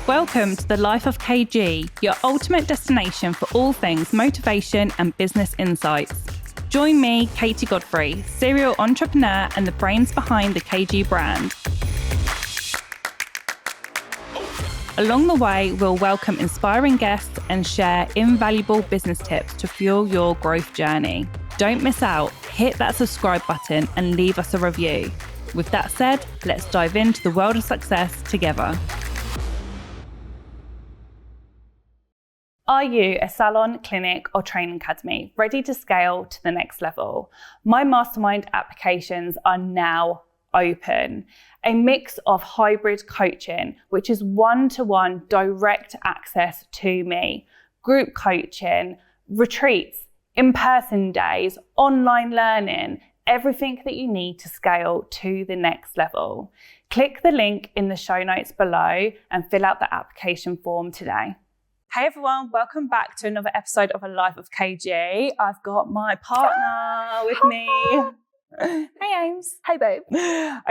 Welcome to the Life of KG, your ultimate destination for all things motivation and business insights. Join me, Katie Godfrey, serial entrepreneur and the brains behind the KG brand. Along the way, we'll welcome inspiring guests and share invaluable business tips to fuel your growth journey. Don't miss out. Hit that subscribe button and leave us a review. With that said, let's dive into the world of success together. Are you a salon, clinic, or training academy ready to scale to the next level? My mastermind applications are now open. A mix of hybrid coaching, which is one-to-one direct access to me, group coaching, retreats, in-person days, online learning, everything that you need to scale to the next level. Click the link in the show notes below and fill out the application form today. Hey everyone, welcome back to another episode of A Life of KG. I've got my partner with me. Hey Ames. Hey babe.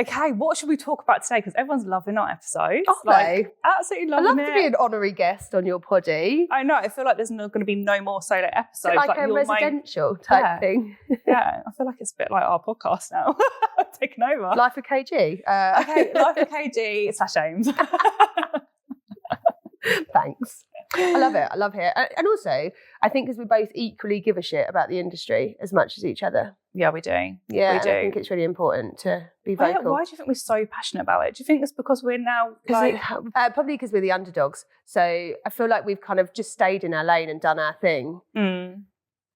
Okay, what should we talk about today? Because everyone's loving our episodes. Oh, like, absolutely loving it. I'd love to be an honorary guest on your poddy. I know, I feel like there's going to be no more solo episodes. Like a residential type thing. Yeah, I feel like it's a bit like our podcast now. Taking over. Life of KG. Okay, Life of KG / Ames. Thanks. I love it. And also, I think because we both equally give a shit about the industry as much as each other. Yeah, we do. Yeah, we do. I think it's really important to be vocal. Why do you think we're so passionate about it? Do you think it's because we're now probably because we're the underdogs. So I feel like we've kind of just stayed in our lane and done our thing. Mm.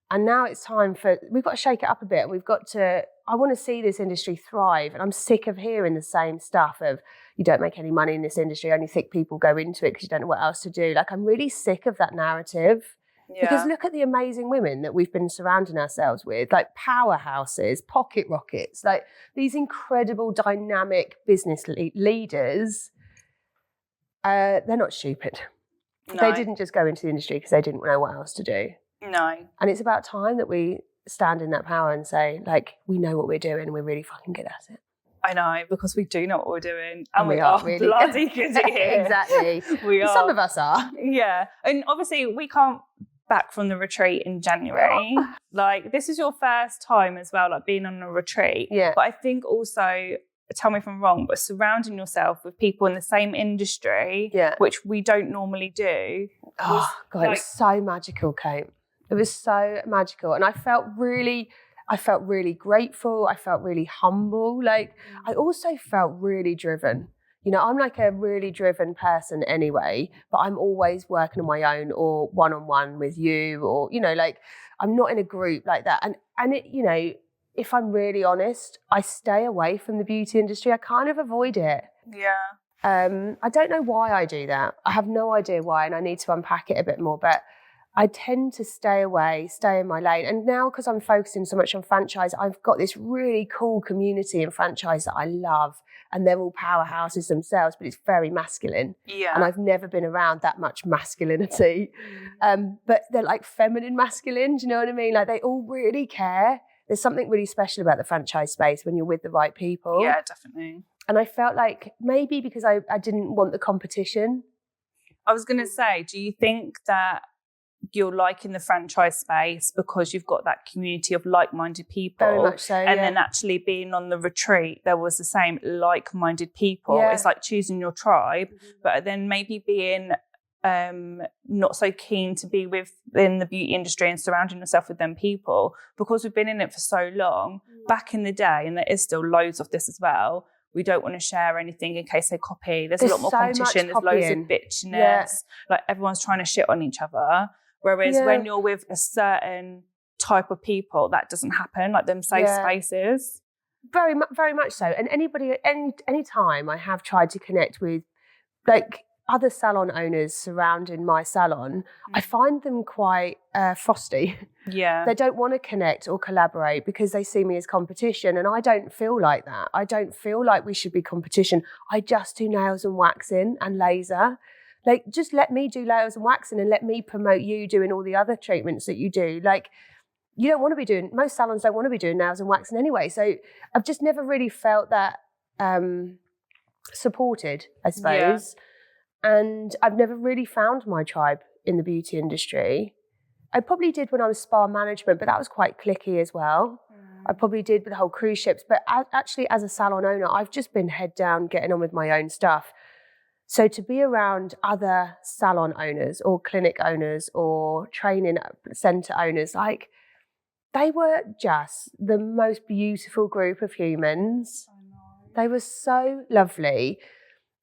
And now it's time we've got to shake it up a bit. I want to see this industry thrive. And I'm sick of hearing the same stuff of, you don't make any money in this industry, only thick people go into it because you don't know what else to do. Like, I'm really sick of that narrative. Yeah. Because look at the amazing women that we've been surrounding ourselves with, like powerhouses, pocket rockets, like these incredible dynamic business leaders. They're not stupid. No. They didn't just go into the industry because they didn't know what else to do. No. And it's about time that we stand in that power and say, like, we know what we're doing and we're really fucking good at it. I know, because we do know what we're doing. And we are really bloody good at it. Exactly. We are. Some of us are. Yeah. And obviously we can't back from the retreat in January. Like, this is your first time as well, like being on a retreat. Yeah. But I think also, tell me if I'm wrong, but surrounding yourself with people in the same industry, which we don't normally do. Oh, God, it was so magical, Kate. It was so magical. And I felt really grateful. I felt really humble. Like, I also felt really driven. You know, I'm like a really driven person anyway, but I'm always working on my own or one-on-one with you, or, you know, like, I'm not in a group like that. And it, you know, if I'm really honest, I stay away from the beauty industry. I kind of avoid it. Yeah. I don't know why I do that. I have no idea why, and I need to unpack it a bit more, but I tend to stay away, stay in my lane. And now, because I'm focusing so much on franchise, I've got this really cool community in franchise that I love. And they're all powerhouses themselves, but it's very masculine. Yeah. And I've never been around that much masculinity. But they're like feminine masculine, do you know what I mean? Like, they all really care. There's something really special about the franchise space when you're with the right people. Yeah, definitely. And I felt like maybe because I didn't want the competition. I was going to say, do you think that you're liking the franchise space because you've got that community of like-minded people? Very much so, and then actually being on the retreat, there was the same like-minded people. It's like choosing your tribe, but then maybe being not so keen to be within the beauty industry and surrounding yourself with them people, because we've been in it for so long. Back in the day, and there is still loads of this as well, we don't want to share anything in case they copy. There's a lot more so competition. There's loads of bitchiness. Yeah. Like, everyone's trying to shit on each other. Whereas when you're with a certain type of people, that doesn't happen, like them safe spaces. Very much so. And any time I have tried to connect with, like, other salon owners surrounding my salon, I find them quite frosty. Yeah. They don't want to connect or collaborate because they see me as competition. And I don't feel like that. I don't feel like we should be competition. I just do nails and waxing and laser. Like, just let me do nails and waxing and let me promote you doing all the other treatments that you do. Like, you don't want to be doing, most salons don't want to be doing nails and waxing anyway. So I've just never really felt that supported, I suppose. And I've never really found my tribe in the beauty industry. I probably did when I was spa management, but that was quite cliquey as well. I probably did with the whole cruise ships. But actually, as a salon owner, I've just been head down, getting on with my own stuff. So to be around other salon owners or clinic owners or training centre owners, like, they were just the most beautiful group of humans. They were so lovely.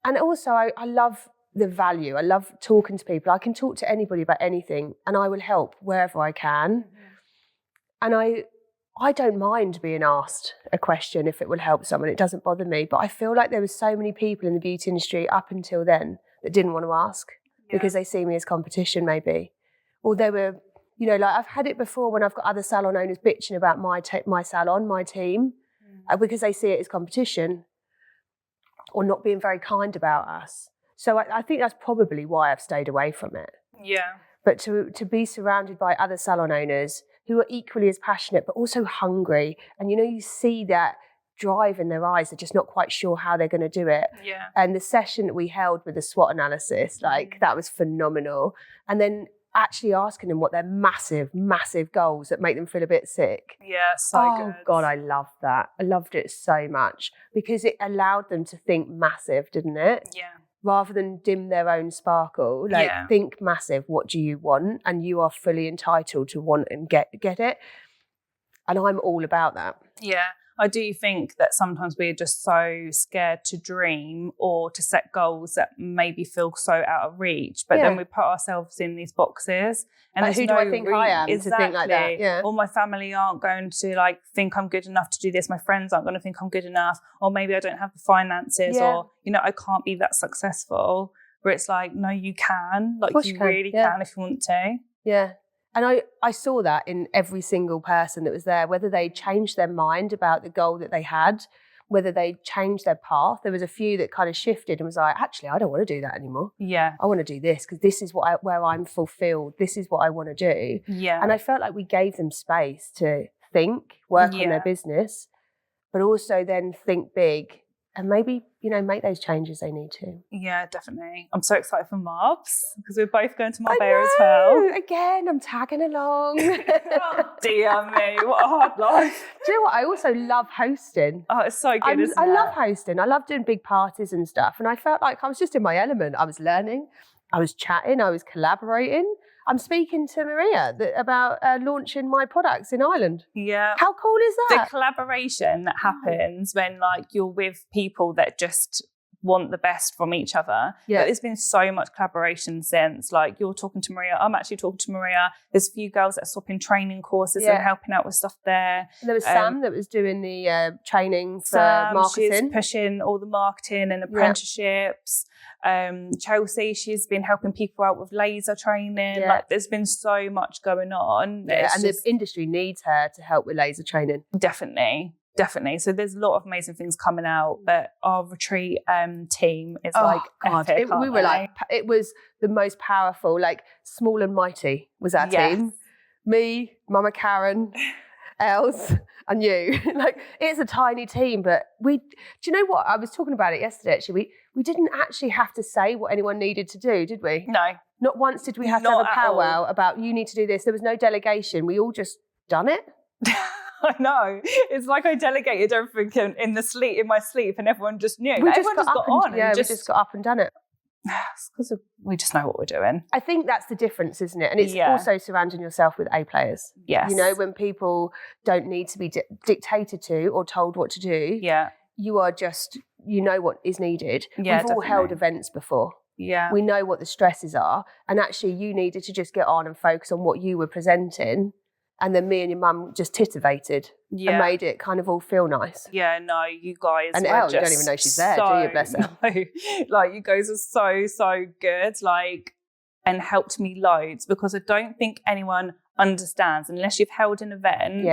And also, I love the value. I love talking to people. I can talk to anybody about anything and I will help wherever I can. And I don't mind being asked a question if it will help someone. It doesn't bother me. But I feel like there were so many people in the beauty industry up until then that didn't want to ask because they see me as competition maybe. Or they were, you know, like I've had it before when I've got other salon owners bitching about my salon, my team, because they see it as competition or not being very kind about us. So I think that's probably why I've stayed away from it. Yeah. But to be surrounded by other salon owners who are equally as passionate, but also hungry. And, you know, you see that drive in their eyes. They're just not quite sure how they're going to do it. Yeah. And the session that we held with the SWOT analysis, like, that was phenomenal. And then actually asking them what their massive, massive goals that make them feel a bit sick. Yeah, so good. Oh, God, I loved that. I loved it so much because it allowed them to think massive, didn't it? Yeah. Rather than dim their own sparkle, like, think massive. What do you want? And you are fully entitled to want and get it. And I'm all about that. Yeah. I do think that sometimes we're just so scared to dream or to set goals that maybe feel so out of reach. But then we put ourselves in these boxes. And like, who do I think I am to think like that? Yeah. Or my family aren't going to like think I'm good enough to do this. My friends aren't going to think I'm good enough. Or maybe I don't have the finances or, you know, I can't be that successful. Where it's like, no, you can. Like, you really can if you want to. Yeah. And I saw that in every single person that was there, whether they changed their mind about the goal that they had, whether they changed their path. There was a few that kind of shifted and was like, actually, I don't want to do that anymore. Yeah. I want to do this because this is where I'm fulfilled. This is what I want to do. Yeah. And I felt like we gave them space to think, work on their business, but also then think big and maybe, you know, make those changes they need to. Yeah, definitely. I'm so excited for Marbs because we're both going to Marbella as well. Again, I'm tagging along. Oh, dear me, what a hard life. Do you know what? I also love hosting. Oh, it's so good, isn't it? I love hosting. I love doing big parties and stuff. And I felt like I was just in my element. I was learning, I was chatting, I was collaborating. I'm speaking to Maria about launching my products in Ireland. Yeah. How cool is that? The collaboration that happens when like you're with people that just want the best from each other. Yeah. But there's been so much collaboration since, like, you're talking to Maria, I'm actually talking to Maria. There's a few girls that are swapping training courses and helping out with stuff there. And there was Sam that was doing the training for marketing. She's pushing all the marketing and apprenticeships. Chelsea, she's been helping people out with laser training. Like, there's been so much going on. Yeah, and the industry needs her to help with laser training. Definitely. So there's a lot of amazing things coming out, but our retreat team is epic, we were like, it was the most powerful, like, small and mighty was our team. Me, Mama Karen, Els, and you. Like, it's a tiny team, but do you know what? I was talking about it yesterday, actually. We didn't actually have to say what anyone needed to do, did we? No. Not once did we have to have a powwow about, you need to do this. There was no delegation. We all just done it. I know. It's like I delegated everything in my sleep and everyone just knew. We just got up and done it. It's because we just know what we're doing. I think that's the difference, isn't it? And it's also surrounding yourself with A players. Yes. You know, when people don't need to be dictated to or told what to do. Yeah. You are just, you know what is needed. Yeah, We've all held events before. Yeah. We know what the stresses are. And actually you needed to just get on and focus on what you were presenting. And then me and your mum just titivated and made it kind of all feel nice. Yeah, no, you guys and were Elle, just you don't even know she's there, do you? Bless her. No. Like, you guys are so, so good, like, and helped me loads, because I don't think anyone understands, unless you've held an event,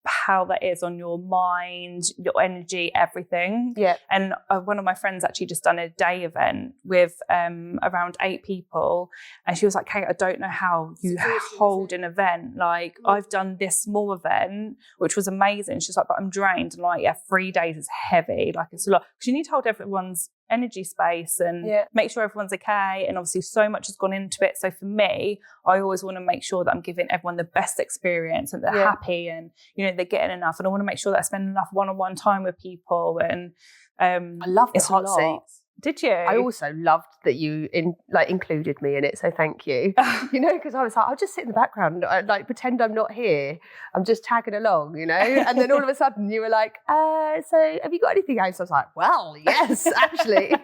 how that is on your mind, your energy, everything. Yeah. And one of my friends actually just done a day event with around 8 people, and she was like, Kate, I don't know how you hold an event. Like, I've done this small event, which was amazing. She's like, but I'm drained. And like, 3 days is heavy. Like, it's a lot. Because you need to hold everyone's energy space and Yeah. make sure everyone's okay. And obviously so much has gone into it. So for me, I always want to make sure that I'm giving everyone the best experience and they're happy and, you know, they're getting enough. And I want to make sure that I spend enough one-on-one time with people. And I love the hot lot. seats. Did you? I also loved that you included me in it, so thank you. You know, because I was like, I'll just sit in the background, like pretend I'm not here. I'm just tagging along, you know. And then all of a sudden, you were like, "So have you got anything else?" I was like, "Well, yes, actually,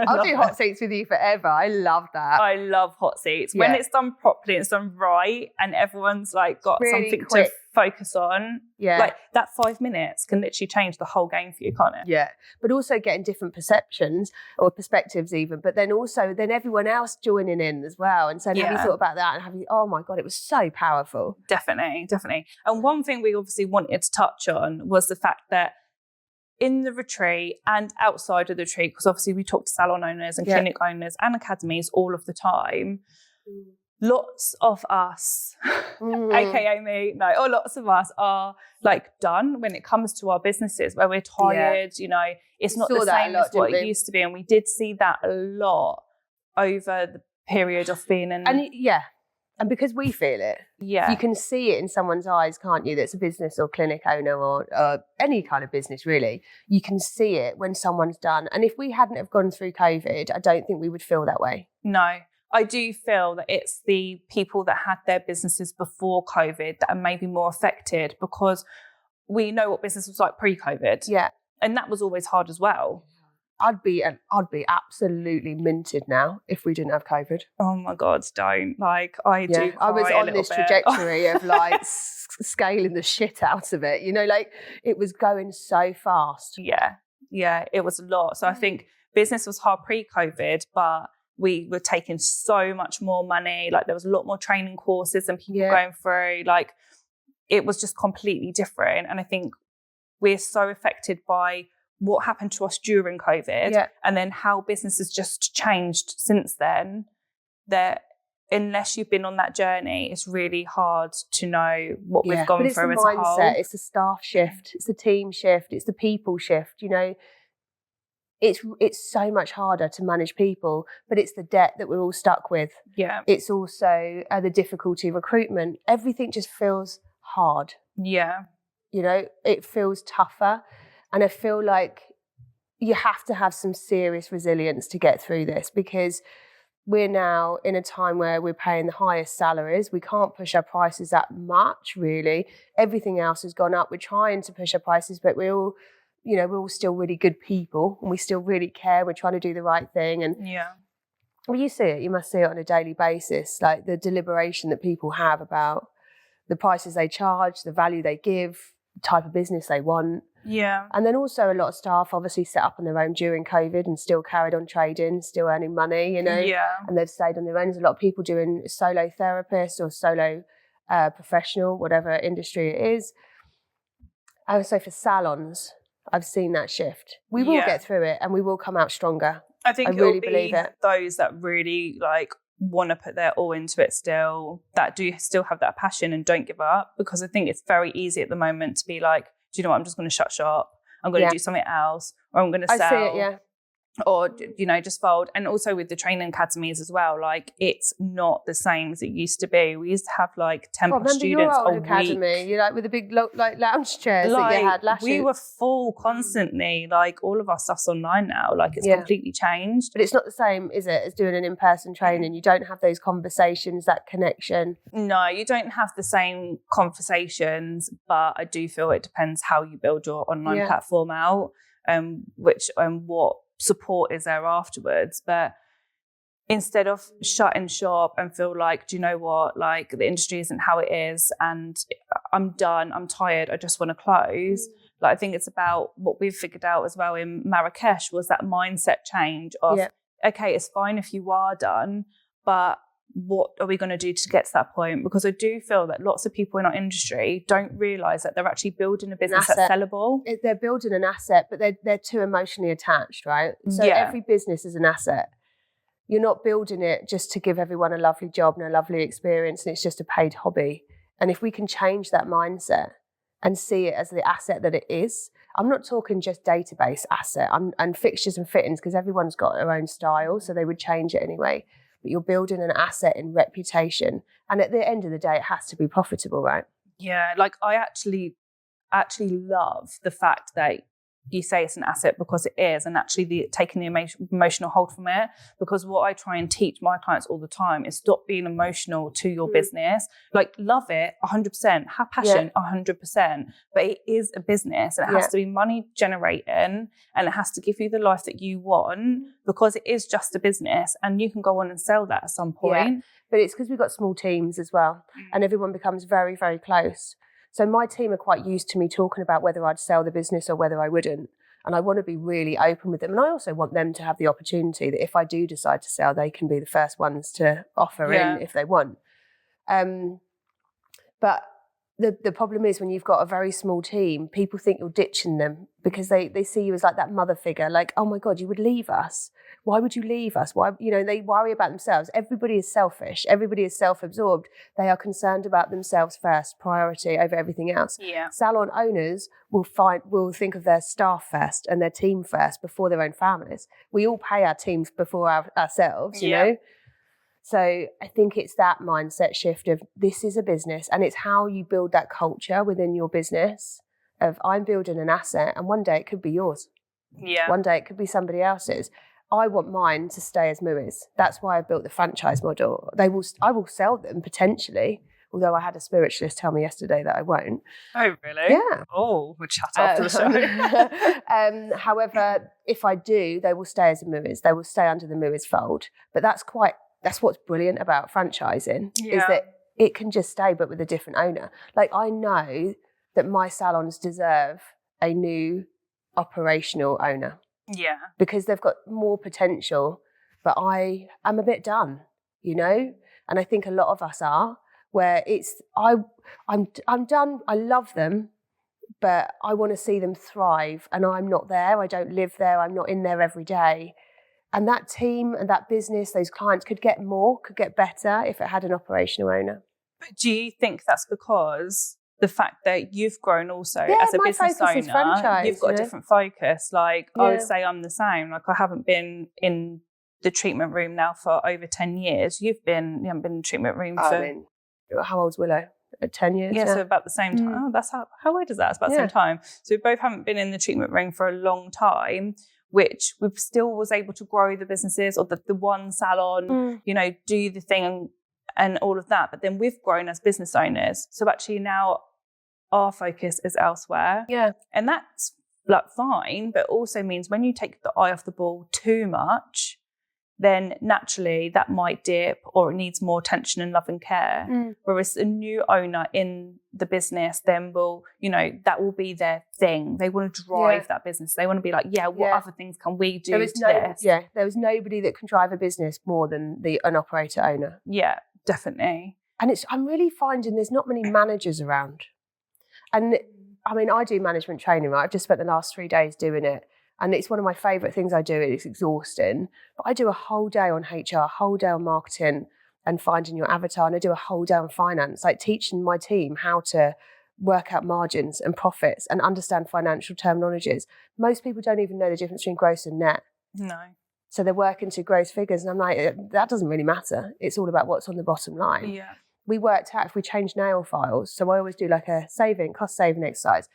I'll do hot seats with you forever." I love that. I love hot seats when it's done properly, it's done right, and everyone's like got really something quick to focus on. Yeah, like that 5 minutes can literally change the whole game for you, can't it? Yeah, but also getting different perceptions or perspectives even, but then also everyone else joining in as well and saying, have you thought about that? And have you, oh my God, it was so powerful. Definitely. And one thing we obviously wanted to touch on was the fact that in the retreat and outside of the retreat, because obviously we talk to salon owners and clinic owners and academies all of the time, lots of us, aka me, lots of us are like done when it comes to our businesses where we're tired, you know, it's not the same as what it used to be. And we did see that a lot over the period of being in. And because we feel it, you can see it in someone's eyes, can't you? That's a business or clinic owner or any kind of business, really. You can see it when someone's done. And if we hadn't have gone through COVID, I don't think we would feel that way. No. I do feel that it's the people that had their businesses before COVID that are maybe more affected because we know what business was like pre-COVID. Yeah. And that was always hard as well. I'd be absolutely minted now if we didn't have COVID. Oh my God, don't. Like, I do cry I was on this trajectory of like scaling the shit out of it. You know, like it was going so fast. Yeah, it was a lot. So I think business was hard pre-COVID, but we were taking so much more money. Like there was a lot more training courses and people going through. Like it was just completely different. And I think we're so affected by what happened to us during COVID and then how business has just changed since then, that unless you've been on that journey, it's really hard to know what we've gone through as a whole. It's the staff shift, it's the team shift, it's the people shift, you know. It's so much harder to manage people, but it's the debt that we're all stuck with. Yeah. It's also the difficulty of recruitment. Everything just feels hard. Yeah. You know, it feels tougher. And I feel like you have to have some serious resilience to get through this because we're now in a time where we're paying the highest salaries. We can't push our prices that much, really. Everything else has gone up. We're trying to push our prices, but we're all still really good people and we still really care. We're trying to do the right thing. And well, you see it, you must see it on a daily basis, like the deliberation that people have about the prices they charge, the value they give, the type of business they want. Yeah. And then also a lot of staff obviously set up on their own during COVID and still carried on trading, still earning money, you know. Yeah. And they've stayed on their own. There's a lot of people doing solo therapist or solo professional, whatever industry it is. And so for salons, I've seen that shift. We will get through it and we will come out stronger. I really believe it. Those that really like want to put their all into it still, that do still have that passion and don't give up, because I think it's very easy at the moment to be like, do you know what, I'm just going to shut shop. I'm going to do something else, or I'm going to sell. I see it, Or, you know, just fold. And also with the training academies as well, like it's not the same as it used to be. We used to have like 10 plus students your old a academy, week. You like with the big like lounge chairs that you had last year. We were full constantly. Like all of our stuff's online now. Like it's completely changed. But it's not the same, is it, as doing an in-person training? You don't have those conversations, that connection. No, you don't have the same conversations, but I do feel it depends how you build your online platform out, what support is there afterwards. But instead of shutting shop and feel like, do you know what, like the industry isn't how it is and I'm done, I'm tired, I just want to close. Like I think it's about what we've figured out as well in Marrakesh was that mindset change of okay, it's fine if you are done, but what are we going to do to get to that point? Because I do feel that lots of people in our industry don't realise that they're actually building a business that's sellable. They're building an asset, but they're too emotionally attached, right? So every business is an asset. You're not building it just to give everyone a lovely job and a lovely experience and it's just a paid hobby. And if we can change that mindset and see it as the asset that it is. I'm not talking just database asset and fixtures and fittings, because everyone's got their own style, so they would change it anyway. But you're building an asset in reputation. And at the end of the day, it has to be profitable, right? Yeah, like I actually love the fact that you say it's an asset, because it is, and actually taking the emotional hold from it. Because what I try and teach my clients all the time is stop being emotional to your business. Like, love it 100%, have passion 100%, but it is a business, and it has to be money generating, and it has to give you the life that you want, because it is just a business, and you can go on and sell that at some point. Yeah. But it's because we've got small teams as well, and everyone becomes very, very close. So my team are quite used to me talking about whether I'd sell the business or whether I wouldn't. And I want to be really open with them. And I also want them to have the opportunity that if I do decide to sell, they can be the first ones to offer in if they want. But the problem is when you've got a very small team, people think you're ditching them because they see you as like that mother figure, like, oh my God, you would leave us. Why would you leave us? Why, they worry about themselves. Everybody is selfish. Everybody is self-absorbed. They are concerned about themselves first, priority over everything else. Yeah. Salon owners will think of their staff first and their team first before their own families. We all pay our teams before ourselves, you know? So I think it's that mindset shift of this is a business, and it's how you build that culture within your business of I'm building an asset, and one day it could be yours. Yeah. One day it could be somebody else's. I want mine to stay as Mui's. That's why I built the franchise model. I will sell them potentially, although I had a spiritualist tell me yesterday that I won't. Oh, really? Yeah. Oh, we'll chat after the show. However, if I do, they will stay as a Mui's. They will stay under the Mui's fold. But that's what's brilliant about franchising is that it can just stay, but with a different owner. Like, I know that my salons deserve a new operational owner. Yeah. Because they've got more potential, but I am a bit done, And I think a lot of us are, where I'm done. I love them, but I want to see them thrive, and I'm not there. I don't live there. I'm not in there every day. And that team and that business, those clients could get better if it had an operational owner. But do you think that's because the fact that you've grown also as a business owner, you've got a different focus? Like, I would say I'm the same. Like, I haven't been in the treatment room now for over 10 years. You haven't been in the treatment room how old's Willow? 10 years? Yeah, so about the same time. Oh, that's how old is that? It's about the same time. So we both haven't been in the treatment room for a long time, which we still was able to grow the businesses, or the one salon, do the thing and all of that. But then we've grown as business owners. So actually now our focus is elsewhere. Yeah. And that's like fine, but also means when you take the eye off the ball too much, then naturally that might dip, or it needs more attention and love and care. Whereas a new owner in the business then will, that will be their thing. They want to drive that business. They want to be like, what other things can we do to this? Yeah, there was nobody that can drive a business more than an operator owner. Yeah, definitely. And I'm really finding there's not many managers around. And I mean, I do management training, right? I've just spent the last 3 days doing it. And it's one of my favourite things I do. It's exhausting. But I do a whole day on HR, a whole day on marketing and finding your avatar. And I do a whole day on finance, like teaching my team how to work out margins and profits and understand financial terminologies. Most people don't even know the difference between gross and net. No. So they're working to gross figures. And I'm like, that doesn't really matter. It's all about what's on the bottom line. Yeah. We worked out if we change nail files. So I always do like a cost saving exercise.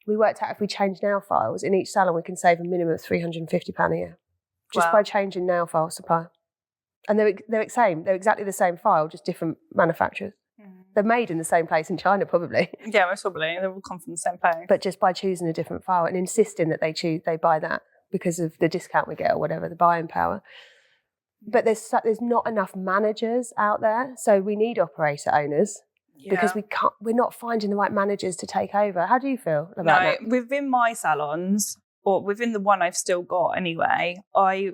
We worked out if we change nail files in each salon, we can save a minimum of £350 a year just by changing nail file supply. And they're exactly the same file, just different manufacturers. They're made in the same place in China, probably. Yeah, most probably. They all come from the same place. But just by choosing a different file and insisting that they buy that because of the discount we get or whatever, the buying power. But there's not enough managers out there, so we need operator owners. Because we're not finding the right managers to take over. How do you feel about that? Within my salons, or within the one I've still got anyway, I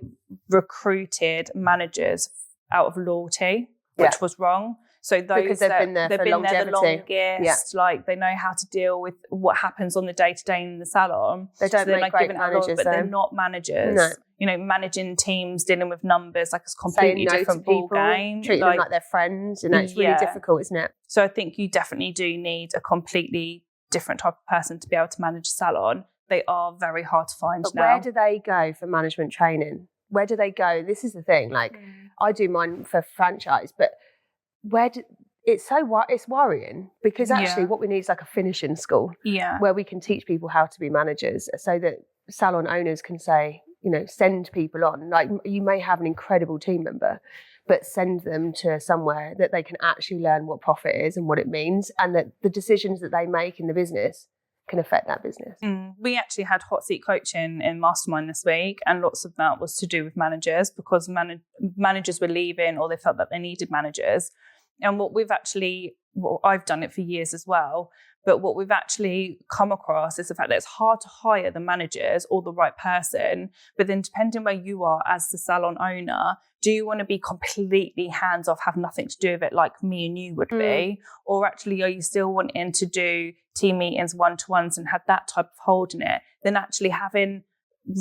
recruited managers out of loyalty, which was wrong. So those because they've been there the longest, like they know how to deal with what happens on the day-to-day in the salon. They don't make great managers, but they're not managers. No. Managing teams, dealing with numbers, like it's a completely different ball game. Treating them like their friends, it's really difficult, isn't it? So I think you definitely do need a completely different type of person to be able to manage a salon. They are very hard to find but now. where do they go for management training? Where do they go? This is the thing. Like, I do mine for franchise, but it's worrying, because actually what we need is like a finishing school where we can teach people how to be managers, so that salon owners can say, you know, send people on. Like, you may have an incredible team member, but send them to somewhere that they can actually learn what profit is and what it means, and that the decisions that they make in the business can affect that business. We actually had hot seat coaching in Mastermind this week, and lots of that was to do with managers, because managers were leaving, or they felt that they needed managers. And I've done it for years as well, but what we've actually come across is the fact that it's hard to hire the managers or the right person. But then, depending where you are as the salon owner, do you want to be completely hands off, have nothing to do with it, like me and you would be? Or actually, are you still wanting to do team meetings, one-to-ones, and have that type of hold in it? Then actually having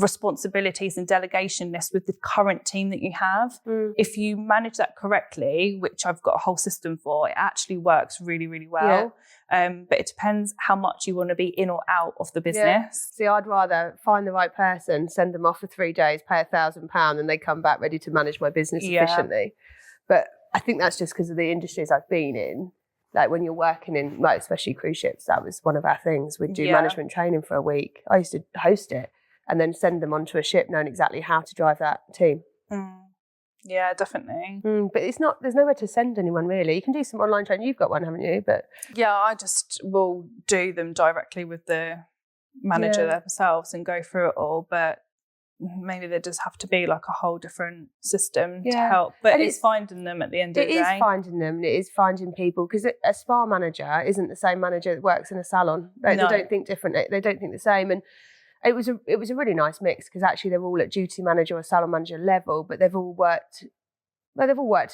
responsibilities and delegation lists with the current team that you have. If you manage that correctly, which I've got a whole system for, it actually works really, really well. But it depends how much you want to be in or out of the business. See, I'd rather find the right person, send them off for 3 days, pay £1,000, and they come back ready to manage my business efficiently. But I think that's just because of the industries I've been in. Like, when you're working in, like, especially cruise ships, that was one of our things. We'd do management training for a week. I used to host it and then send them onto a ship knowing exactly how to drive that team. Yeah, definitely. But there's nowhere to send anyone, really. You can do some online training. You've got one, haven't you? But yeah, I just will do them directly with the manager themselves and go through it all. But maybe there does have to be like a whole different system to help. But and it's finding them at the end of the day. It is finding them. It is finding people, because a spa manager isn't the same manager that works in a salon. They don't think different. They don't think the same. And it was a really nice mix, because actually they're all at duty manager or salon manager level, but they've all worked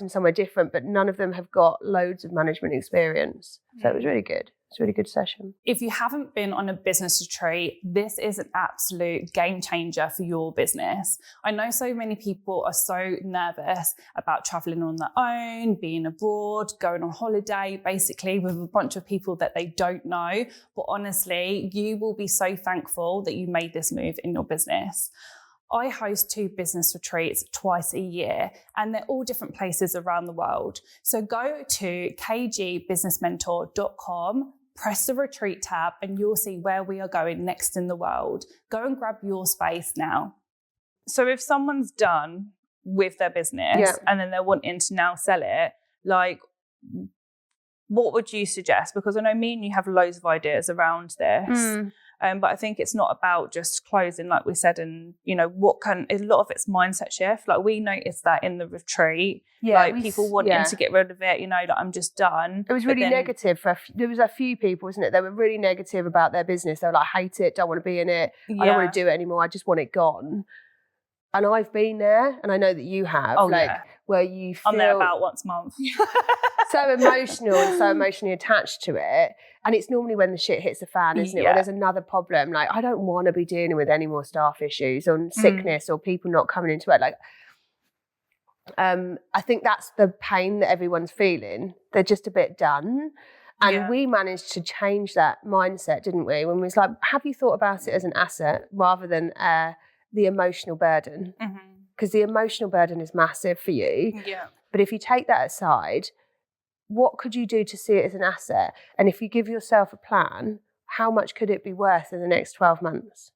in somewhere different, but none of them have got loads of management experience. So it was really good. It's a really good session. If you haven't been on a business retreat, this is an absolute game changer for your business. I know so many people are so nervous about traveling on their own, being abroad, going on holiday, basically with a bunch of people that they don't know. But honestly, you will be so thankful that you made this move in your business. I host 2 business retreats twice a year, and they're all different places around the world. So go to kgbusinessmentor.com, press the retreat tab, and you'll see where we are going next in the world. Go and grab your space now. So if someone's done with their business and then they're wanting to now sell it, like, what would you suggest? Because I know me and you have loads of ideas around this. But I think it's not about just closing, like we said, and, you know, a lot of it's mindset shift. Like, we noticed that in the retreat, people wanting to get rid of it, you know, like, I'm just done. It was really negative. There was a few people, wasn't it? They were really negative about their business. They were like, hate it, don't want to be in it. I don't want to do it anymore. I just want it gone. And I've been there, and I know that you have, where you feel... I'm there about once a month. so emotional and so emotionally attached to it. And it's normally when the shit hits the fan, isn't it? When there's another problem. Like, I don't want to be dealing with any more staff issues or sickness or people not coming into it. Like, I think that's the pain that everyone's feeling. They're just a bit done. And we managed to change that mindset, didn't we? When we was like, have you thought about it as an asset rather than the emotional burden? Because the emotional burden is massive for you. But if you take that aside, what could you do to see it as an asset? And if you give yourself a plan, how much could it be worth in the next 12 months?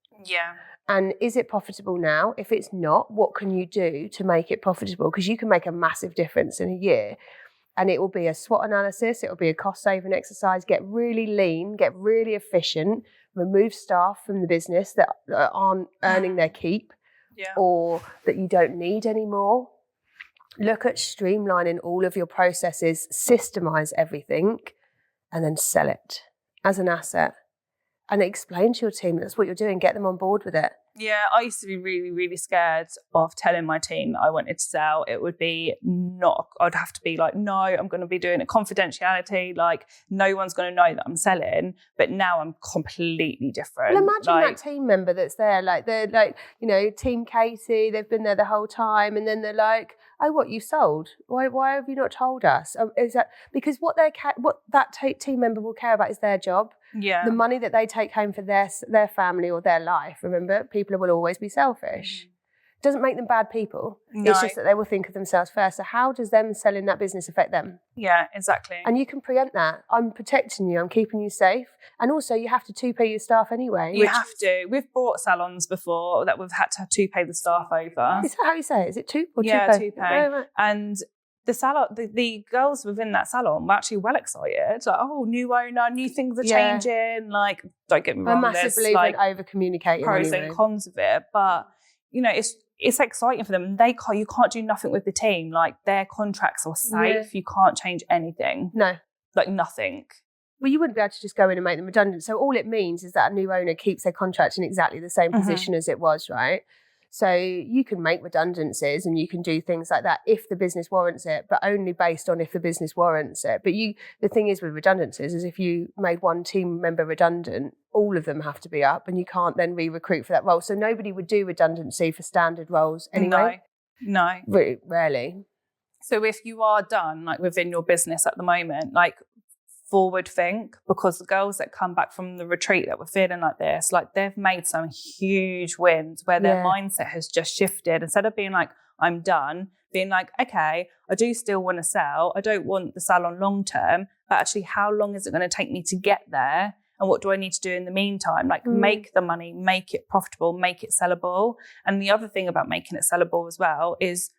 And is it profitable now? If it's not, what can you do to make it profitable? Because you can make a massive difference in a year. And it will be a SWOT analysis. It will be a cost-saving exercise. Get really lean, get really efficient, remove staff from the business that aren't earning their keep or that you don't need anymore. Look at streamlining all of your processes, systemize everything, and then sell it as an asset. And explain to your team that's what you're doing. Get them on board with it. Yeah, I used to be really, really scared of telling my team that I wanted to sell. It would be I'd have to be like, no, I'm going to be doing it confidentiality. Like, no one's going to know that I'm selling. But now I'm completely different. Well, imagine that team member that's there. Like, they're like, you know, Team Katie, they've been there the whole time. And then they're like, oh, what, you sold? Why have you not told us? Is that because what that team member will care about is their job, the money that they take home for their family or their life. Remember, people will always be selfish. Doesn't make them bad people. No. It's just that they will think of themselves first. So how does them selling that business affect them? Yeah, exactly. And you can preempt that. I'm protecting you. I'm keeping you safe. And also, you have to 2P your staff anyway. You have to. We've bought salons before that we've had to 2Pay the staff over. Is that how you say it? Is it 2 or 2Pay? Yeah, 2Pay. Oh, right. And the salon, the girls within that salon were actually well excited. Like, oh, new owner, new things are changing. Like, don't get me wrong, I'm massively like over communicating. pros and cons of it, but you know, it's exciting for them. You can't do nothing with the team. Like, their contracts are safe. You can't change anything. No, like nothing. Well, you wouldn't be able to just go in and make them redundant. So all it means is that a new owner keeps their contract in exactly the same position as it was, right? So you can make redundancies and you can do things like that if the business warrants it, but only based on if the business warrants it. But the thing is with redundancies is if you made one team member redundant, all of them have to be up and you can't then re-recruit for that role. So nobody would do redundancy for standard roles anyway. No. Rarely. So if you are done, like within your business at the moment, like forward think, because the girls that come back from the retreat that were feeling like this, like they've made some huge wins where their mindset has just shifted. Instead of being like, I'm done, being like, okay, I do still want to sell. I don't want the salon long term, but actually how long is it going to take me to get there? And what do I need to do in the meantime? Like make the money, make it profitable, make it sellable. And the other thing about making it sellable as well is,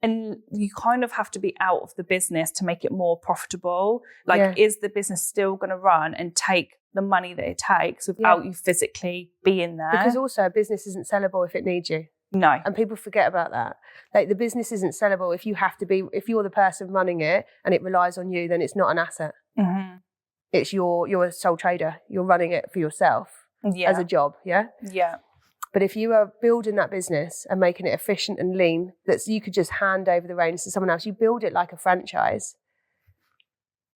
and you kind of have to be out of the business to make it more profitable. Like, is the business still going to run and take the money that it takes without you physically being there? Because also a business isn't sellable if it needs you. No. And people forget about that. Like, the business isn't sellable if you're the person running it and it relies on you, then it's not an asset. It's you're a sole trader. You're running it for yourself as a job, Yeah. But if you are building that business and making it efficient and lean, that you could just hand over the reins to someone else, you build it like a franchise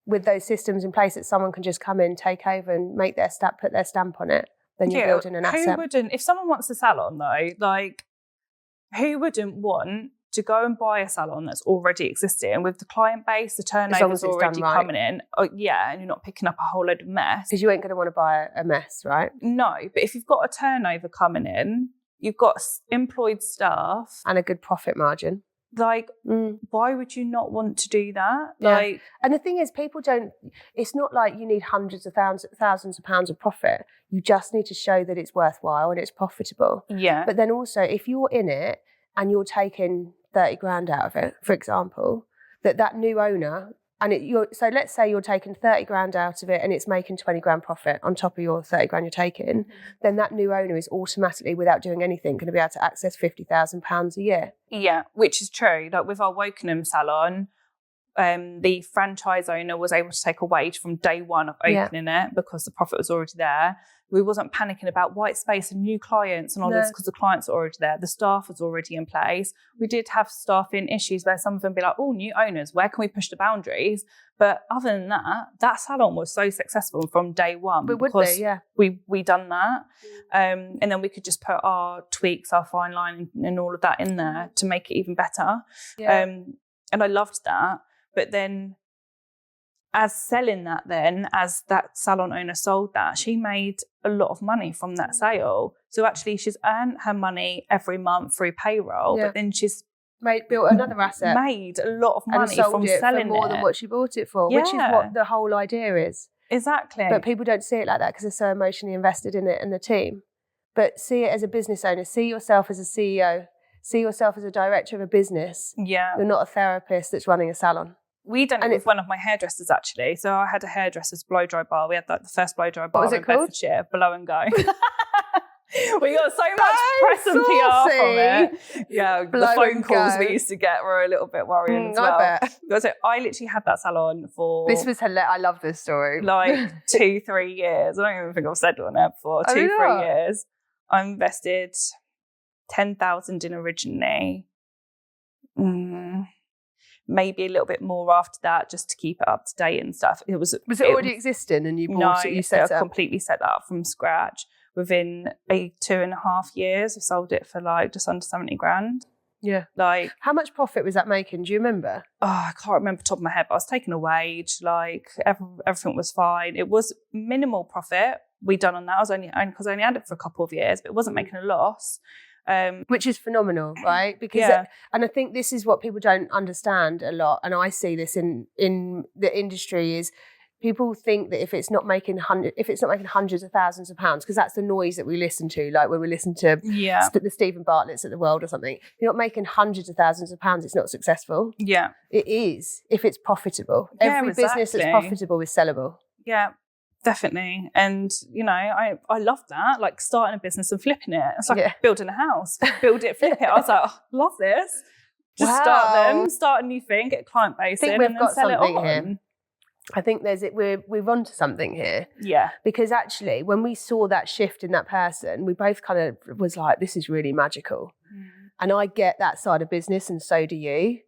with those systems in place that someone can just come in, take over and make their put their stamp on it, then you're building an asset. Who wouldn't, if someone wants a salon though, like who wouldn't want to go and buy a salon that's already existing with the client base, the turnover's already coming in. Oh, yeah, and you're not picking up a whole load of mess. Because you ain't going to want to buy a mess, right? No, but if you've got a turnover coming in, you've got employed staff. And a good profit margin. Like, why would you not want to do that? Yeah. Like, and the thing is, it's not like you need hundreds of thousands of pounds of profit. You just need to show that it's worthwhile and it's profitable. Yeah. But then also, if you're in it and you're taking 30 grand out of it, for example, that new owner, so let's say you're taking 30 grand out of it and it's making 20 grand profit on top of your 30 grand you're taking, then that new owner is automatically, without doing anything, going to be able to access £50,000 a year. Yeah, which is true. Like with our Wokenham salon, the franchise owner was able to take a wage from day one of opening it because the profit was already there. We wasn't panicking about white space and new clients and all this because the clients are already there. The staff was already in place. We did have staffing issues where some of them be like, oh, new owners, where can we push the boundaries? But other than that salon was so successful from day one we done that. And then we could just put our tweaks, our fine line and all of that in there to make it even better. Yeah. And I loved that. But then as that salon owner sold that, she made a lot of money from that sale. So actually she's earned her money every month through payroll, but then she's built another asset. Made a lot of money from selling for more than what she bought it for, which is what the whole idea is. Exactly. But people don't see it like that because they're so emotionally invested in it and the team. But see it as a business owner. See yourself as a CEO. See yourself as a director of a business. Yeah. You're not a therapist that's running a salon. We done it with one of my hairdressers, actually. So I had a hairdresser's blow dry bar. We had the first blow dry bar in Bedfordshire, Blow and Go. We got so much press and PR from it. Yeah, the phone calls we used to get were a little bit worrying as well. I bet. So I literally had that salon for... This was hilarious. I love this story. Like 2-3 years. I don't even think I've said it on there before. 2-3 years. I invested 10,000 in originally. Maybe a little bit more after that, just to keep it up to date and stuff. Was it already existing and you bought it? You set it up? Completely set that up from scratch. Within 2.5 years, I sold it for like just under 70 grand. Yeah. Like, how much profit was that making? Do you remember? I can't remember off the top of my head, but I was taking a wage. Like, everything was fine. It was minimal profit we done on that. I was only because I only had it for a couple of years, but it wasn't making a loss. Which is phenomenal, right? Because and I think this is what people don't understand a lot, and I see this in the industry, is people think that if it's not making hundreds of thousands of pounds, because that's the noise that we listen to, like when we listen to the Stephen Bartlett's at the World or something, if you're not making hundreds of thousands of pounds, it's not successful. Yeah. It is, if it's profitable. Yeah, every business that's profitable is sellable. Yeah. Definitely. And, you know, I love that, like starting a business and flipping it. It's like building a house, build it, flip it. I was like, oh, love this. Just start a new thing, get a client base in, and then sell it on. Here. I think we're onto something here. Yeah. Because actually, when we saw that shift in that person, we both kind of was like, this is really magical. And I get that side of business, and so do you.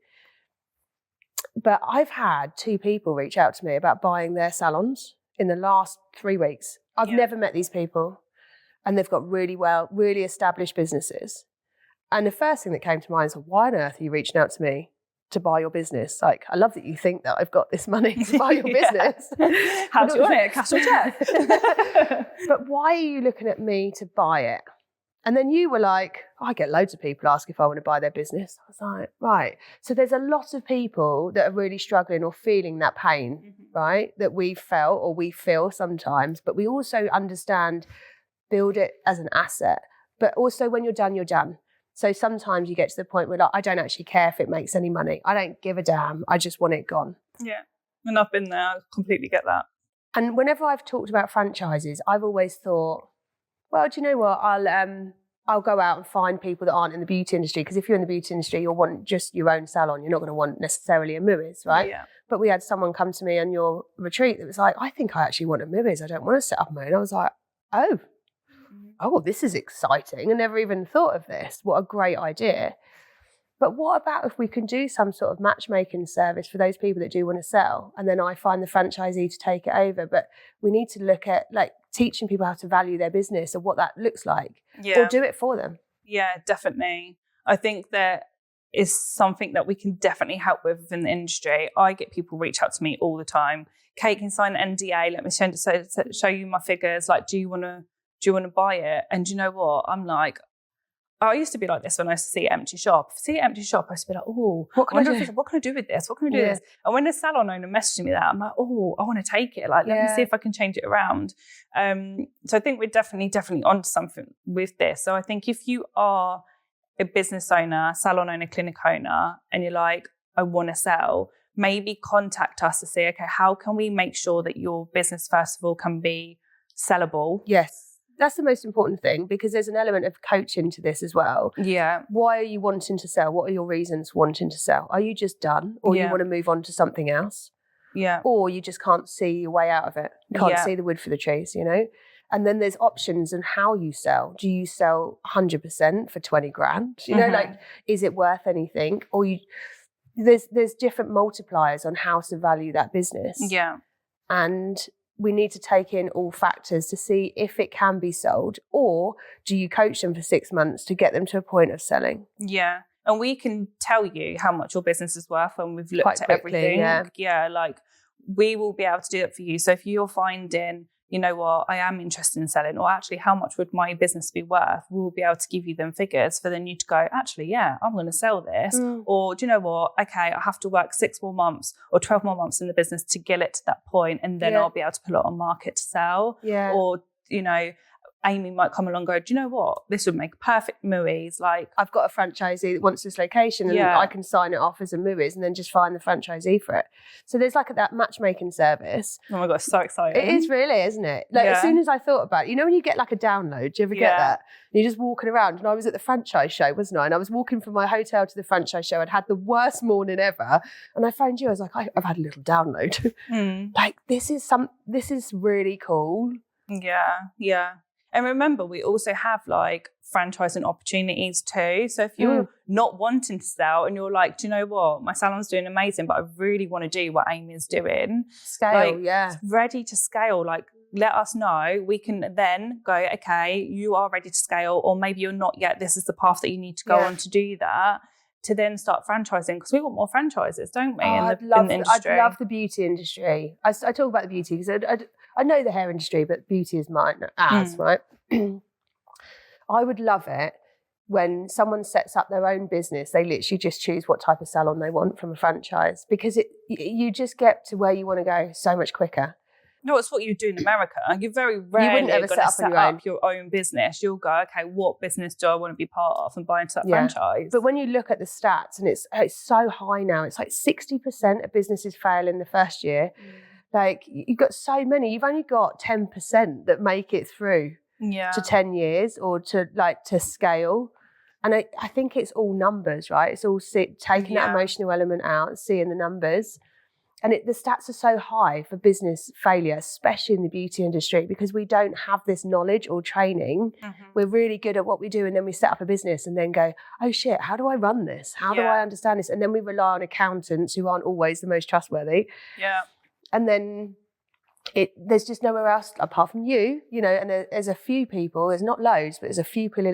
But I've had 2 people reach out to me about buying their salons in the last 3 weeks. I've never met these people, and they've got really established businesses. And the first thing that came to mind is, why on earth are you reaching out to me to buy your business? Like, I love that you think that I've got this money to buy your business. How do you want it? Cash or check? But why are you looking at me to buy it? And then you were like, I get loads of people ask if I want to buy their business. I was like, right. So there's a lot of people that are really struggling or feeling that pain, right? That we felt or we feel sometimes, but we also understand, build it as an asset. But also when you're done, you're done. So sometimes you get to the point where, like, I don't actually care if it makes any money. I don't give a damn. I just want it gone. Yeah. And I've been there. I completely get that. And whenever I've talked about franchises, I've always thought, well, do you know what? I'll go out and find people that aren't in the beauty industry, because if you're in the beauty industry, you'll want just your own salon. You're not going to want necessarily a Muiz, right? Yeah. But we had someone come to me on your retreat that was like, I think I actually want a Muiz. I don't want to set up my own. I was like, oh, this is exciting. I never even thought of this. What a great idea. But what about if we can do some sort of matchmaking service for those people that do want to sell, and then I find the franchisee to take it over? But we need to look at, like, teaching people how to value their business or what that looks like, or do it for them. Yeah, definitely. I think that is something that we can definitely help with within the industry. I get people reach out to me all the time. Kate, can sign an NDA. Let me show you my figures. Like, do you want to buy it? And do you know what? I'm like, I used to be like this when I used to see an empty shop. If I see an empty shop, I used to be like, oh, what can I do with this? What can I do with this? And when the salon owner messaged me that, I'm like, oh, I want to take it. Like, let me see if I can change it around. So I think we're definitely onto something with this. So I think if you are a business owner, salon owner, clinic owner, and you're like, I want to sell, maybe contact us to say, okay, how can we make sure that your business, first of all, can be sellable? Yes. That's the most important thing, because there's an element of coaching to this as well. Yeah. Why are you wanting to sell? What are your reasons for wanting to sell? Are you just done, or you want to move on to something else? Yeah. Or you just can't see your way out of it. You can't see the wood for the trees, you know? And then there's options on how you sell. Do you sell 100% for 20 grand? You know, like, is it worth anything? Or there's different multipliers on how to value that business. Yeah. And we need to take in all factors to see if it can be sold, or do you coach them for 6 months to get them to a point of selling? Yeah. And we can tell you how much your business is worth when we've looked at everything. Yeah, like, we will be able to do that for you. So if you're finding, you know what, I am interested in selling, or actually, how much would my business be worth? We'll be able to give you them figures for then you to go, actually, yeah, I'm going to sell this. Or do you know what? Okay, I have to work 6 more months or 12 more months in the business to get it to that point, and then I'll be able to put it on market to sell. Yeah. Or, you know, Amy might come along and go, do you know what? This would make perfect Muiz. Like, I've got a franchisee that wants this location, and I can sign it off as a Muiz and then just find the franchisee for it. So there's like that matchmaking service. Oh my God, so exciting. It is really, isn't it? Like, as soon as I thought about it, you know, when you get like a download, do you ever get that? And you're just walking around, and I was at the franchise show, wasn't I? And I was walking from my hotel to the franchise show. I'd had the worst morning ever. And I phoned you. I was like, I've had a little download. Like, this is really cool. Yeah, yeah. And remember, we also have like franchising opportunities too. So if you're not wanting to sell and you're like, do you know what? My salon's doing amazing, but I really want to do what Amy's doing. Scale, ready to scale. Like, let us know. We can then go, okay, you are ready to scale, or maybe you're not yet. This is the path that you need to go on to do that. to then start franchising? Because we want more franchises, don't we, in the industry? I'd love the beauty industry. I talk about the beauty because I know the hair industry, but beauty is mine, right? I would love it when someone sets up their own business, they literally just choose what type of salon they want from a franchise, because you just get to where you want to go so much quicker. No, it's what you do in America. You very rarely going to set up your own business. You'll go, okay, what business do I want to be part of, and buy into that franchise. But when you look at the stats, and it's so high now, it's like 60% of businesses fail in the first year. Like, you've got so many, you've only got 10% that make it through to 10 years or to scale. And I think it's all numbers, right? It's all taking that emotional element out, seeing the numbers. And the stats are so high for business failure, especially in the beauty industry, because we don't have this knowledge or training. We're really good at what we do, and then we set up a business and then go, oh shit, how do I run this? How do I understand this? And then we rely on accountants who aren't always the most trustworthy. Yeah. And then there's just nowhere else apart from you, and there's a few people, there's not loads, but there's a few people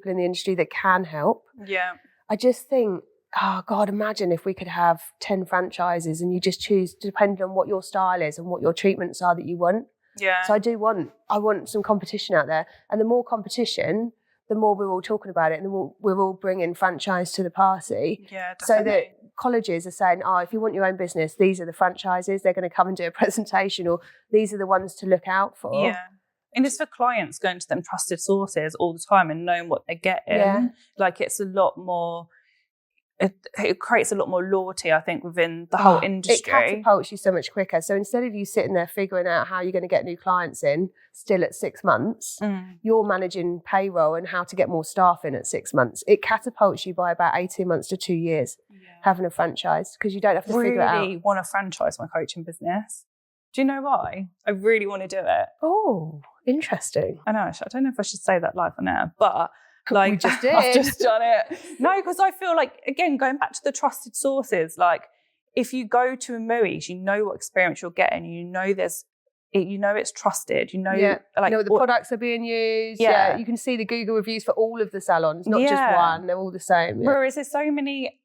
in the industry that can help. Yeah. I just think, oh God, imagine if we could have 10 franchises and you just choose depending on what your style is and what your treatments are that you want. Yeah. So I want some competition out there. And the more competition, the more we're all talking about it, and the more we're all bringing franchise to the party. Yeah, definitely. So that colleges are saying, oh, if you want your own business, these are the franchises. They're going to come and do a presentation, or these are the ones to look out for. Yeah. And it's for clients going to them trusted sources all the time and knowing what they're getting. Yeah. Like, it's a lot more... It creates a lot more loyalty, I think, within the whole industry. It catapults you so much quicker. So instead of you sitting there figuring out how you're going to get new clients in still at 6 months, you're managing payroll and how to get more staff in at 6 months. It catapults you by about 18 months to 2 years having a franchise, because you don't have to figure it out. I really want to franchise my coaching business. Do you know why? I really want to do it. Oh, interesting. I know. I don't know if I should say that live on air, but... Like, we just did. I've just done it. No, because I feel like, again, going back to the trusted sources, like, if you go to a Mui's, you know what experience you're getting. You know it's trusted. You know, the products are being used. Yeah. You can see the Google reviews for all of the salons, not just one. They're all the same. Yeah. Whereas there's so many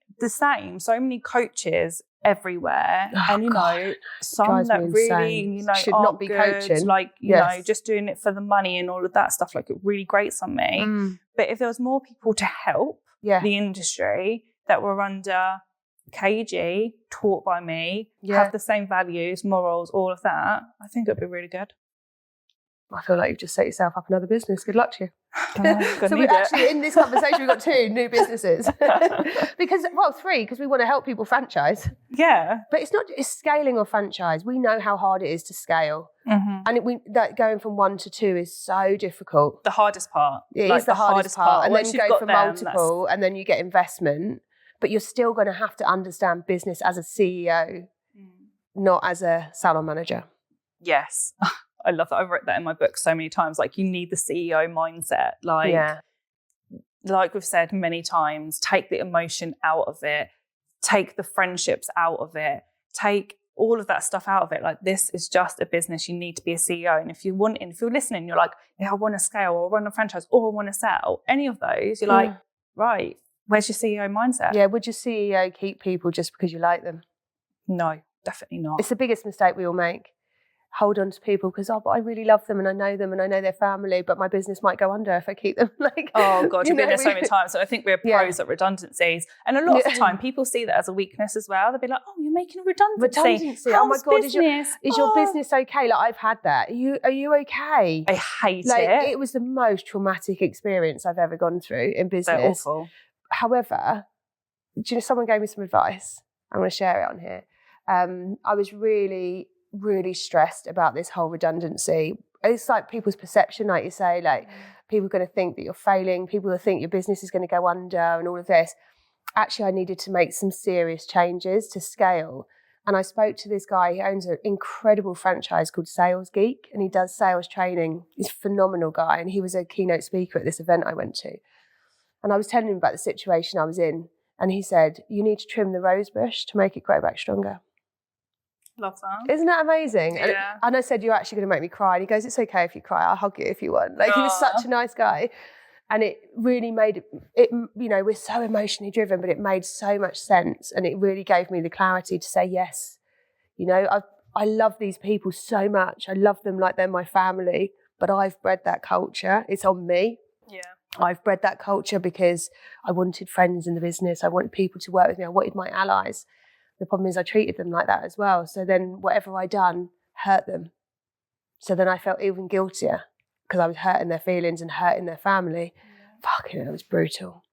coaches everywhere, and some that really should not be good, coaching, like just doing it for the money and all of that stuff. Like, it really grates on me. But if there was more people to help the industry that were under KG, taught by me, have the same values, morals, all of that, I think it'd be really good. I feel like you've just set yourself up another business. Good luck to you. So we're actually, in this conversation, we've got 2 new businesses. Because, 3, because we want to help people franchise. Yeah. But it's scaling or franchise. We know how hard it is to scale. And that going from 1 to 2 is so difficult. The hardest part. It is the hardest part. And then you go for multiple, and then you get investment. But you're still going to have to understand business as a CEO, not as a salon manager. Yes. I love that. I've written that in my book so many times. Like, you need the CEO mindset. Like we've said many times, take the emotion out of it, take the friendships out of it, take all of that stuff out of it. Like, this is just a business. You need to be a CEO. And if you're listening, you're like, I want to scale, or I want a franchise, or I want to sell. Any of those, you're like, right, where's your CEO mindset? Yeah, would your CEO keep people just because you like them? No, definitely not. It's the biggest mistake we all make. Hold on to people because, but I really love them and I know them and I know their family, but my business might go under if I keep them. Oh God, you've been there so many times. So I think we're pros at redundancies. And a lot of the time people see that as a weakness as well. They'll be like, oh, you're making a redundancy. Oh my God, is your business okay? Like, I've had that. Are you okay? I hate it. It was the most traumatic experience I've ever gone through in business. They're awful. However, someone gave me some advice. I'm going to share it on here. I was really stressed about this whole redundancy. It's like people's perception, like you say, like people are going to think that you're failing, people will think your business is going to go under and all of this. Actually, I needed to make some serious changes to scale. And I spoke to this guy, he owns an incredible franchise called Sales Geek, and he does sales training. He's a phenomenal guy, and he was a keynote speaker at this event I went to. And I was telling him about the situation I was in, and he said, you need to trim the rose bush to make it grow back stronger. Love that. Isn't that amazing? Yeah. And I said, you're actually going to make me cry. And he goes, it's okay if you cry. I'll hug you if you want. Like, he was such a nice guy. And it really made it, you know, we're so emotionally driven, but it made so much sense. And it really gave me the clarity to say, yes, you know, I love these people so much. I love them like they're my family, but I've bred that culture. It's on me. Yeah. I've bred that culture because I wanted friends in the business. I wanted people to work with me. I wanted my allies. The problem is I treated them like that as well. So then whatever I done hurt them. So then I felt even guiltier because I was hurting their feelings and hurting their family. Yeah. Fucking hell, it was brutal.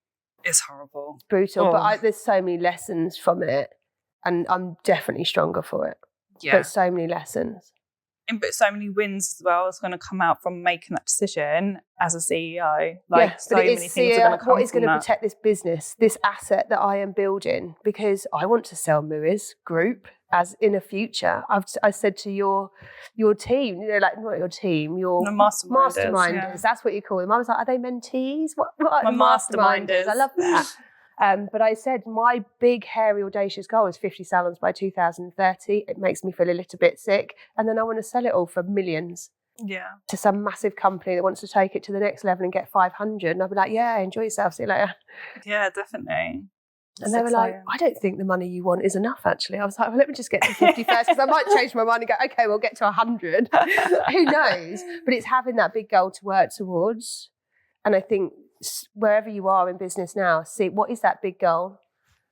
It's horrible. It's brutal. But there's so many lessons from it. And I'm definitely stronger for it. Yeah. But so many lessons. But so many wins as well is going to come out from making that decision as a CEO. Like so many things are going to come what is going to protect this business, this asset that I am building? Because I want to sell Muiz Group as in a future. I said to your team, you know, like not your team, your masterminders. Yeah. That's what you call them. I was like, are they mentees? What my masterminders. I love that. But I said my big, hairy, audacious goal is 50 salons by 2030. It makes me feel a little bit sick. And then I want to sell it all for millions to some massive company that wants to take it to the next level and get 500. And I'll be like, yeah, enjoy yourself. See you later. Yeah, definitely. And they were like, I don't think the money you want is enough, actually. I was like, well, let me just get to 50 first, because I might change my mind and go, okay, we'll get to 100. Who knows? But it's having that big goal to work towards. And I think wherever you are in business now, see what is that big goal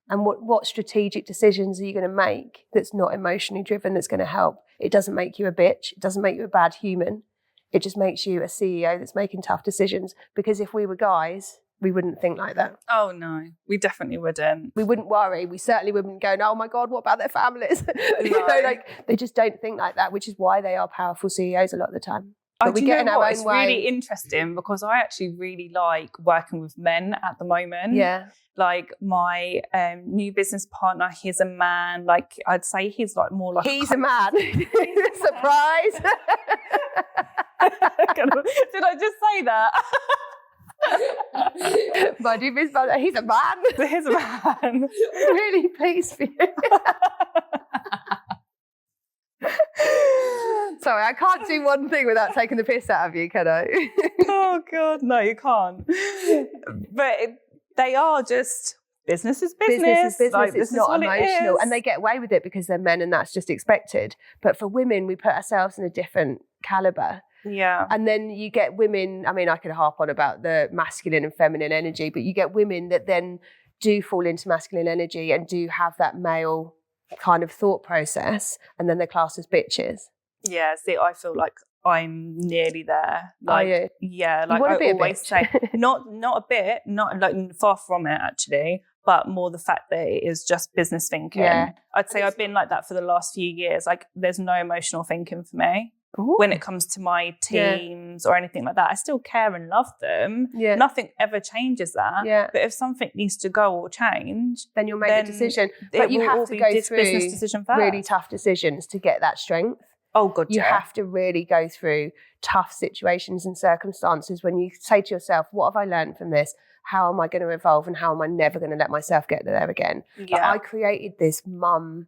and what strategic decisions are you going to make that's not emotionally driven, that's going to help. It doesn't make you a bitch. It doesn't make you a bad human. It just makes you a CEO that's making tough decisions. Because if we were guys, we wouldn't think like that. Oh, no, we definitely wouldn't. We wouldn't worry. We certainly wouldn't go, oh my God, what about their families? You know, like they just don't think like that, which is why they are powerful CEOs a lot of the time. But we get in our own way. It's really interesting because I actually really like working with men at the moment. Yeah. Like my new business partner, he's a man. Like I'd say he's like more like he's a man. Surprise. Did I just say that? My new business partner, he's a man. He's a man. Really pleased for you. Sorry, I can't do one thing without taking the piss out of you, can I? Oh, God, no, you can't. But they are just, business is business. Business is business. Like, it's not emotional. And they get away with it because they're men and that's just expected. But for women, we put ourselves in a different calibre. Yeah. And then you get women, I mean, I could harp on about the masculine and feminine energy, but you get women that then do fall into masculine energy and do have that male kind of thought process, and then they're classed as bitches. Yeah, see, I feel like I'm nearly there. Like, are you? Yeah, like I always say, not a bit, not like far from it actually, but more the fact that it is just business thinking. Yeah. I'd say I've been like that for the last few years. Like there's no emotional thinking for me. Ooh. When it comes to my teams or anything like that. I still care and love them. Yeah. Nothing ever changes that. Yeah. But if something needs to go or change, then you'll make a decision. But you have to go through business decision first. Really tough decisions to get that strength. Oh, God, you have to really go through tough situations and circumstances when you say to yourself, what have I learned from this? How am I going to evolve and how am I never going to let myself get there again? Yeah. But I created this mum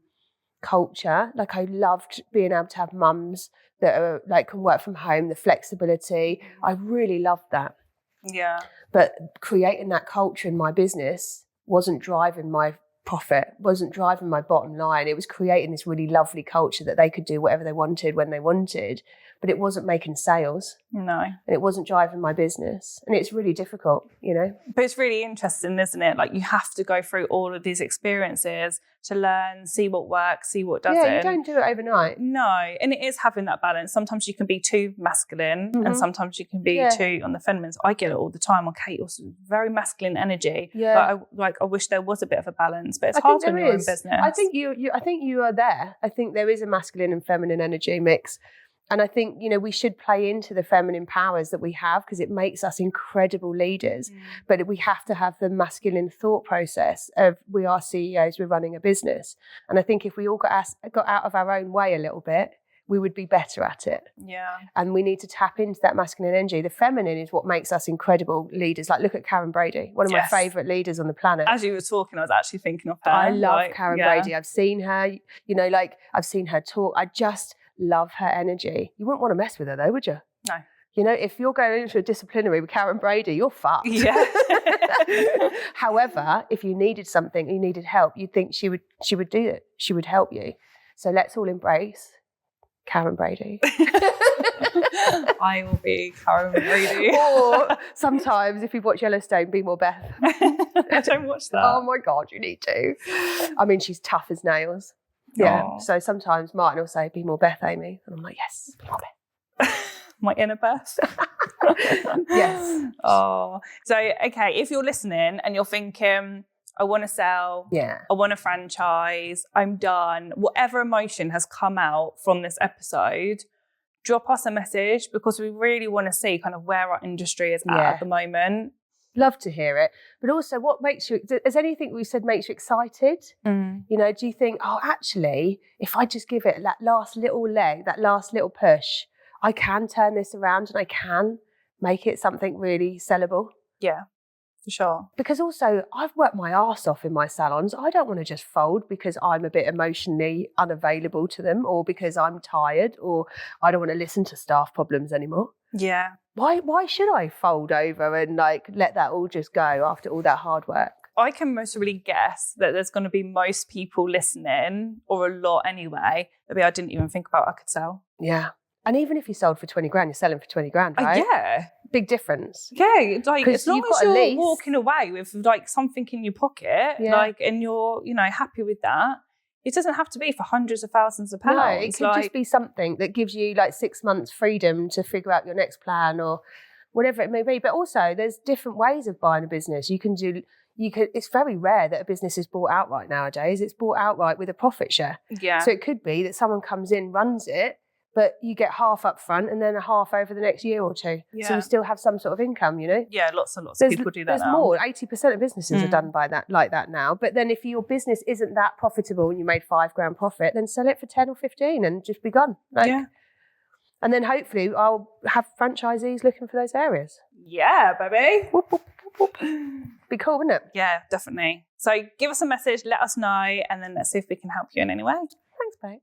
culture. Like I loved being able to have mums that are like can work from home, the flexibility. I really loved that. Yeah. But creating that culture in my business wasn't driving my profit, wasn't driving my bottom line. It was creating this really lovely culture that they could do whatever they wanted when they wanted, but it wasn't making sales. No. And it wasn't driving my business. And it's really difficult, you know. But it's really interesting, isn't it? Like you have to go through all of these experiences to learn, see what works, see what doesn't. Yeah, you don't do it overnight. No. And it is having that balance. Sometimes you can be too masculine and sometimes you can be too on the feminine. I get it all the time. Okay, you're very masculine energy. Yeah. But I wish there was a bit of a balance, but it's hard when you're in business. I think you are there. I think there is a masculine and feminine energy mix. And I think, you know, we should play into the feminine powers that we have because it makes us incredible leaders. But we have to have the masculine thought process of we are CEOs, we're running a business. And I think if we all got out of our own way a little bit, we would be better at it. Yeah. And we need to tap into that masculine energy. The feminine is what makes us incredible leaders. Like look at Karen Brady, one of my favourite leaders on the planet. As you were talking, I was actually thinking of her. I love Karen Brady. I've seen her, you know, like I've seen her talk. I just love her energy. You wouldn't want to mess with her though, would you? No. You know, if you're going into a disciplinary with Karen Brady, you're fucked. Yeah. However, if you needed something, you needed help, you'd think she would do it. She would help you. So let's all embrace Karen Brady. I will be Karen Brady. Or sometimes, if you've watched Yellowstone, be more Beth. I don't watch that. Oh my God, you need to. I mean, she's tough as nails. Yeah. Aww. So sometimes Martin will say, be more Beth, Amy. And I'm like, yes, be more Beth. My inner Beth. Yes. Oh. So, okay, if you're listening and you're thinking, I want to sell, Yeah. I want a franchise, I'm done, whatever emotion has come out from this episode, drop us a message, because we really want to see kind of where our industry is at the moment. Love to hear it. But also, what makes you, has anything we said makes you excited? You know, do you think, oh, actually, if I just give it that last little leg, that last little push, I can turn this around and I can make it something really sellable? Yeah, for sure. Because also, I've worked my arse off in my salons. I don't want to just fold because I'm a bit emotionally unavailable to them, or because I'm tired, or I don't want to listen to staff problems anymore. Yeah. Why should I fold over and like let that all just go after all that hard work? I can most really guess that there's going to be most people listening, or a lot anyway, maybe I didn't even think about I could sell. Yeah. And even if you sold for 20 grand, you're selling for 20 grand, right? Yeah. Big difference. Yeah, like as long as you're lease. walking away with like something in your pocket, like, and you're, you know, happy with that, it doesn't have to be for hundreds of thousands of pounds. No, it could just be something that gives you like 6 months freedom to figure out your next plan or whatever it may be. But also, there's different ways of buying a business. It's very rare that a business is bought outright nowadays. It's bought outright with a profit share. Yeah. So it could be that someone comes in, runs it, but you get half up front and then a half over the next year or two. Yeah. So you still have some sort of income, you know? Yeah, lots and lots of people do that There's now. more. 80% of businesses are done like that now. But then if your business isn't that profitable and you made £5,000 profit, then sell it for 10 or 15 and just be gone. And then hopefully I'll have franchisees looking for those areas. Yeah, baby. Whoop, whoop, whoop, whoop. Be cool, wouldn't it? Yeah, definitely. So give us a message, let us know, and then let's see if we can help you in any way. Thanks, babe.